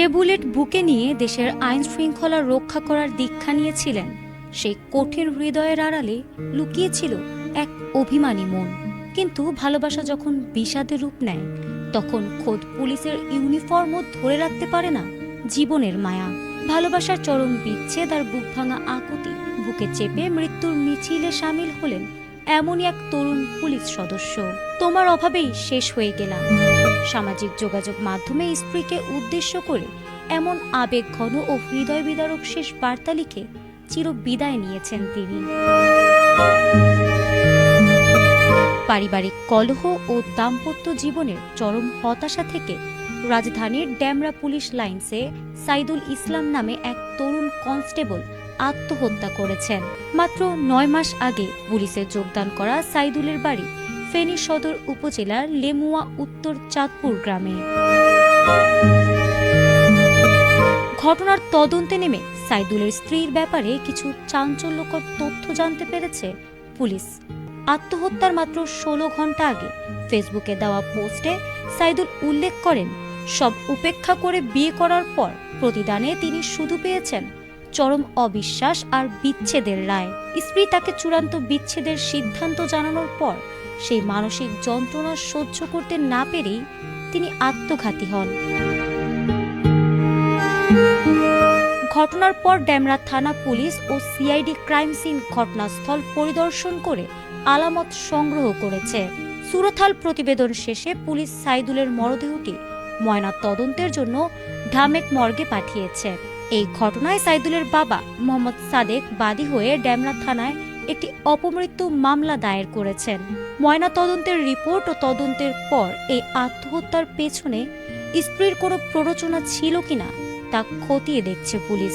যে বুলেট বুকে নিয়ে দেশের আইন শৃঙ্খলা রক্ষা করার দীক্ষা নিয়েছিলেন, সেই কঠিন হৃদয়ের আড়ালে লুকিয়েছিল এক অভিমানী মন। কিন্তু ভালোবাসা যখন বিষাদে রূপ নেয়, তখন খোদ পুলিশের ইউনিফর্মও ধরে রাখতে পারে না জীবনের মায়া। ভালোবাসার চরম বিচ্ছেদ আর বুক ভাঙা আকুতি বুকে চেপে মৃত্যুর মিছিলে সামিল হলেন এমনই এক তরুণ পুলিশ সদস্য। তোমার অভাবেই শেষ হয়ে গেলাম, সামাজিক যোগাযোগ মাধ্যমে স্ত্রীকে উদ্দেশ্য করে এমন আবেগঘন ও হৃদয় বিদারক শেষ বার্তা লিখে চির বিদায় নিয়েছেন তিনি। পারিবারিক কলহ ও দাম্পত্য জীবনের চরম হতাশা থেকে রাজধানীর ড্যামরা পুলিশ লাইন্সে সাইদুল ইসলাম নামে এক তরুণ কনস্টেবল আত্মহত্যা করেছেন। মাত্র ৯ মাস আগে পুলিশে যোগদান করা সাইদুলের বাড়ি ফেনী সদর উপজেলার লেমুয়া উত্তর চাঁদপুর গ্রামে। ঘটনার তদন্তে নেমে সাইদুলের স্ত্রীর ব্যাপারে কিছু চাঞ্চল্যকর তথ্য জানতে পেরেছে পুলিশ। আত্মহত্যার মাত্র ১৬ ঘন্টা আগে ফেসবুকে দেওয়া পোস্টে সাইদুল উল্লেখ করেন, সব উপেক্ষা করে বিয়ে করার পর প্রতিদানে তিনি শুধু পেয়েছেন চরম অবিশ্বাস আর বিচ্ছেদের রায়। স্ত্রী তাকে চূড়ান্ত বিচ্ছেদের সিদ্ধান্ত জানানোর পর সেই মানসিক যন্ত্রণা সহ্য করতে না পেরেই তিনি আত্মঘাতী হন। ঘটনার পর ড্যামরা থানা পুলিশ ও সিআইডি ক্রাইম সিন ঘটনাস্থল পরিদর্শন করে আলামত সংগ্রহ করেছে। সুরতহাল প্রতিবেদন শেষে পুলিশ সাইদুলের মরদেহটি ময়না তদন্তের জন্য ঢামেক মর্গে পাঠিয়েছে। এই ঘটনায় সাইদুলের বাবা মোহাম্মদ সাদেক বাদী হয়ে ড্যামরা থানায় একটি অপমৃত্যু মামলা দায়ের করেছেন। ময়না তদন্তের রিপোর্ট ও তদন্তের পর এই আত্মহত্যার পেছনে স্ত্রীর কোনো প্ররোচনা ছিল কিনা তা খতিয়ে দেখছে পুলিশ।